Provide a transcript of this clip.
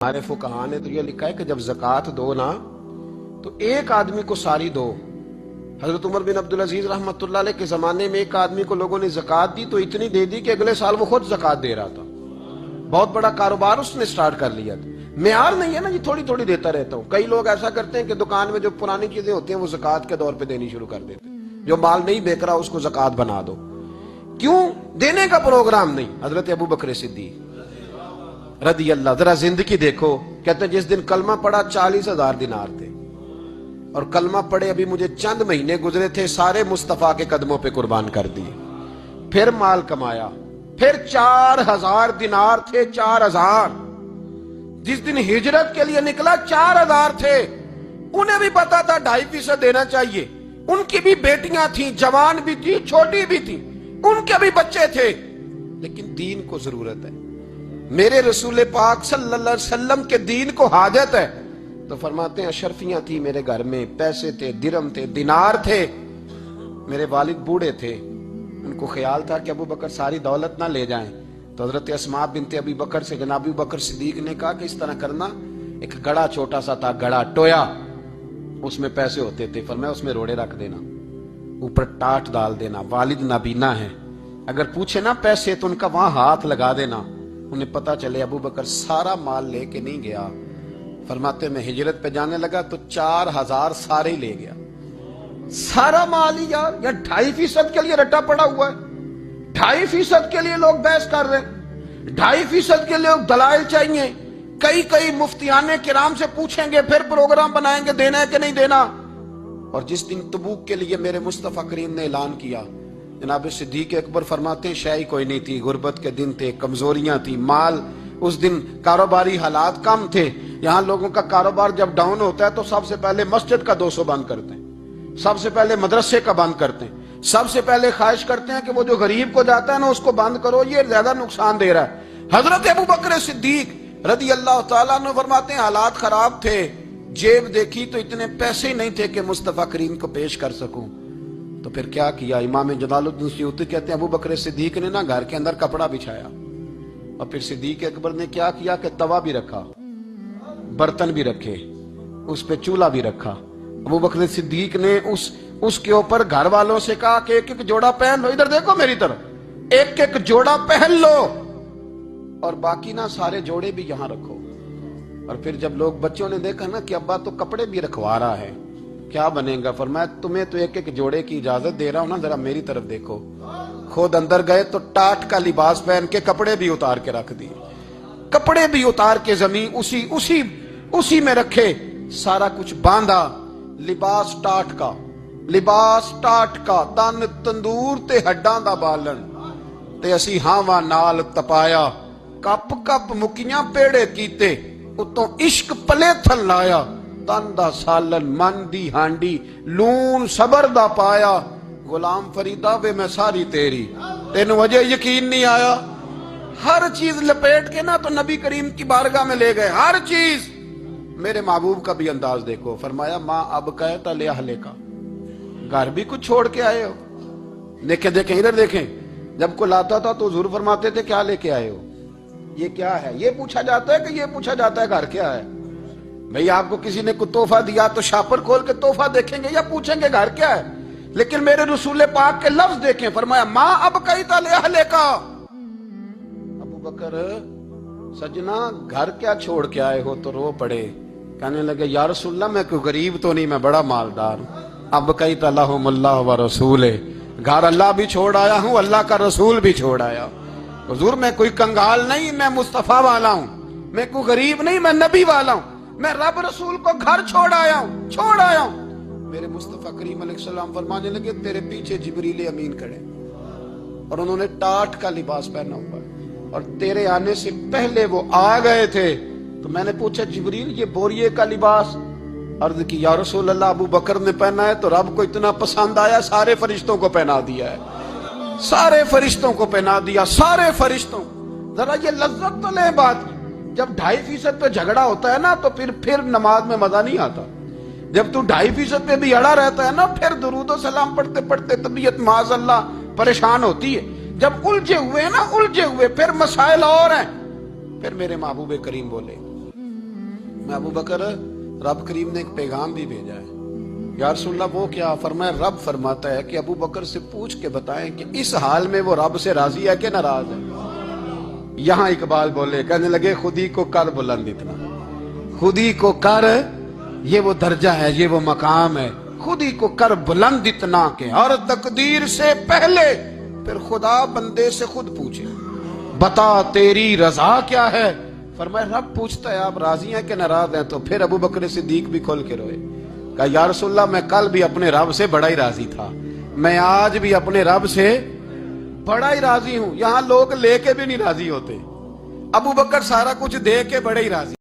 ہمارے فقہا نے تو یہ لکھا ہے کہ جب زکوٰۃ دو نا تو ایک آدمی کو ساری دو۔ حضرت عمر بن عبدالعزیز رحمۃ اللہ علیہ کے زمانے میں ایک آدمی کو لوگوں نے زکوٰۃ دی تو اتنی دے دی کہ اگلے سال وہ خود زکوٰۃ دے رہا تھا۔ بہت بڑا کاروبار اس نے سٹارٹ کر لیا تھا۔ معیار نہیں ہے نا یہ تھوڑی تھوڑی دیتا رہتا ہوں۔ کئی لوگ ایسا کرتے ہیں کہ دکان میں جو پرانی چیزیں ہوتی ہیں وہ زکوٰۃ کے دور پہ دینی شروع کر دیتے ہیں۔ جو مال نہیں بیک رہا اس کو زکوٰۃ بنا دو۔ کیوں؟ دینے کا پروگرام نہیں۔ حضرت ابو بکر صدیق رضی اللہ، ذرا زندگی دیکھو، کہتے ہیں جس دن کلمہ پڑا 40,000 دینار تھے، اور کلمہ پڑے ابھی مجھے چند مہینے گزرے تھے، سارے مصطفیٰ کے قدموں پہ قربان کر دیے۔ پھر مال کمایا، پھر 4,000 دینار تھے، 4,000۔ جس دن ہجرت کے لیے نکلا 4,000 تھے۔ انہیں بھی پتا تھا 2.5% دینا چاہیے۔ ان کی بھی بیٹیاں تھیں، جوان بھی تھی، چھوٹی بھی تھی، ان کے بھی بچے تھے، لیکن دین کو ضرورت ہے۔ میرے رسول پاک صلی اللہ علیہ وسلم کے دین کو حاجت ہے، تو فرماتے ہیں اشرفیاں تھی میرے گھر میں، پیسے تھے، درم تھے، دینار تھے۔ میرے والد بوڑھے تھے، ان کو خیال تھا کہ ابو بکر ساری دولت نہ لے جائیں، تو حضرت اسماء بنت ابی بکر سے جناب ابو بکر صدیق نے کہا کہ اس طرح کرنا، ایک گڑا چھوٹا سا تھا، گڑا ٹویا، اس میں پیسے ہوتے تھے، فرمایا اس میں روڑے رکھ دینا، اوپر ٹاٹ ڈال دینا، والد نابینا ہے، اگر پوچھے نا پیسے تو ان کا وہاں ہاتھ لگا دینا، انہیں پتا چلے ابو بکر سارا مال لے کے نہیں گیا۔ فرماتے میں ہجرت پہ جانے لگا تو 4,000 سارے ہی لے گیا، سارا مال ہی یار، یا 2.5% کے لیے رٹا پڑا ہوا ہے۔ 2.5% کے لیے لوگ بحث کر رہے ہیں، 2.5% کے لیے دلائل چاہیے۔ کئی مفتیان کرام سے پوچھیں گے، پھر پروگرام بنائیں گے دینا ہے کہ نہیں دینا۔ اور جس دن تبوک کے لیے میرے مصطفیٰ کریم نے اعلان کیا، جناب صدیق اکبر فرماتے ہیں شے کوئی نہیں تھی، غربت کے دن تھے، کمزوریاں تھی، مال اس دن کاروباری حالات کم تھے۔ یہاں لوگوں کا کاروبار جب ڈاؤن ہوتا ہے تو سب سے پہلے مسجد کا 200 بند کرتے ہیں، سب سے پہلے مدرسے کا بند کرتے ہیں، سب سے پہلے خواہش کرتے ہیں کہ وہ جو غریب کو جاتا ہے نا اس کو بند کرو، یہ زیادہ نقصان دے رہا ہے۔ حضرت ابو بکر صدیق رضی اللہ تعالیٰ عنہ فرماتے ہیں حالات خراب تھے، جیب دیکھی تو اتنے پیسے ہی نہیں تھے کہ مصطفیٰ کریم کو پیش کر سکوں۔ تو پھر کیا کیا؟ امام جلال الدین سیوطی کہتے ہیں ابو بکر صدیق نے نا گھر کے اندر کپڑا بچھایا، اور پھر صدیق اکبر نے کیا کیا کہ توا بھی رکھا، برتن بھی رکھے، اس پہ چولہا بھی رکھا۔ ابو بکر صدیق نے اس کے اوپر گھر والوں سے کہا کہ ایک ایک جوڑا پہن لو، ادھر دیکھو میری طرف، ایک ایک جوڑا پہن لو، اور باقی نا سارے جوڑے بھی یہاں رکھو۔ اور پھر جب لوگ بچوں نے دیکھا نا کہ ابا تو کپڑے بھی رکھوا رہا ہے، کیا بنے گا؟ فرمایا تمہیں تو ایک ایک جوڑے کی اجازت دے رہا ہوں نا، ذرا میری طرف دیکھو۔ خود اندر گئے تو ٹاٹ کا لباس پہن کے کپڑے بھی اتار کے رکھ دیے، کپڑے بھی اتار کے زمین اسی میں رکھے، سارا کچھ باندھا، لباس ٹاٹ کا، تن تندور تے ہڈاں دا بالن، تے اسی ہاواں نال تپایا، کپ کپ مکیاں پیڑے کیتے، اتوں عشق پلے تھل لایا، تن دا سالن، من دی ہانڈی، لون صبر دا پایا، غلام فریدہ وے میں ساری تیری، تینوں وجہ یقین نہیں آیا۔ ہر چیز لپیٹ کے نا تو نبی کریم کی بارگاہ میں لے گئے، ہر چیز۔ میرے محبوب کا بھی انداز دیکھو، فرمایا ماں اب کہتا لے اہلے کا، گھر بھی کچھ چھوڑ کے آئے ہو۔ دیکھیں ادھر دیکھیں، جب کوئی لاتا تھا تو حضور فرماتے تھے کیا لے کے آئے ہو؟ یہ کیا ہے؟ یہ پوچھا جاتا ہے کہ یہ پوچھا جاتا ہے گھر کیا ہے؟ بھئی آپ کو کسی نے کوئی تحفہ دیا تو شاپر کھول کے تحفہ دیکھیں گے یا پوچھیں گے گھر کیا ہے؟ لیکن میرے رسول پاک کے لفظ دیکھیں، فرمایا ماں اب کہتا لے اہلے کا۔ ابو بکر سجنا گھر کیا چھوڑ کے آئے ہو؟ تو رو پڑے، کہنے لگے یا رسول اللہ میں کوئی غریب تو نہیں، میں بڑا مالدار ہوں۔ اب کہتا لہم اللہ و رسولہ، گھر اللہ بھی چھوڑ آیا ہوں، اللہ کا رسول بھی چھوڑ آیا۔ حضور میں کوئی کنگال نہیں، میں مصطفیٰ والا ہوں، میں کوئی غریب نہیں، میں نبی والا ہوں، میں رب رسول کو گھر چھوڑ آیا ہوں۔ میرے مصطفیٰ کریم علیہ السلام فرمانے لگے تیرے پیچھے جبریل امین کھڑے، اور انہوں نے ٹاٹ کا لباس پہنا ہوا ہے، اور تیرے آنے سے پہلے وہ آ گئے تھے۔ تو میں نے پوچھا جبریل یہ بوریے کا لباس؟ عرض کی یا رسول اللہ ابو بکر نے پہنا ہے تو رب کو اتنا پسند آیا سارے فرشتوں کو پہنا دیا ہے، سارے فرشتوں کو پہنا دیا، سارے فرشتوں۔ ذرا یہ لذت تو لے بات، جب 2.5% پہ جھگڑا ہوتا ہے نا تو پھر نماز میں مزہ نہیں آتا۔ جب تو 2.5% پہ بھی اڑا رہتا ہے نا، پھر درود و سلام پڑھتے پڑھتے طبیعت معاذ اللہ پریشان ہوتی ہے۔ جب الجھے ہوئے پھر مسائل اور ہیں، پھر میرے محبوب کریم بولے میں ابو بکر رب کریم نے ایک پیغام بھی بھیجا ہے. یا رسول اللہ وہ کیا؟ فرمایا رب فرماتا ہے کہ ابو بکر سے پوچھ کے بتائیں کہ اس حال میں وہ رب سے راضی ہے کہ ناراض ہے. یہاں اقبال بولے، کہنے لگے خود ہی کو کر بلند اتنا، خود ہی کو کر، یہ وہ درجہ ہے، یہ وہ مقام ہے، خود ہی کو کر بلند اتنا کہ ہر تقدیر سے پہلے پھر خدا بندے سے خود پوچھے بتا تیری رضا کیا ہے. فرمایا رب پوچھتا ہے آپ راضی ہیں کہ ناراض ہیں. تو پھر ابو بکر صدیق بھی کھول کے روئے، کہا یا رسول اللہ میں کل بھی اپنے رب سے بڑا ہی راضی تھا، میں آج بھی اپنے رب سے بڑا ہی راضی ہوں. یہاں لوگ لے کے بھی نہیں راضی ہوتے، ابو بکر سارا کچھ دے کے بڑے ہی راضی.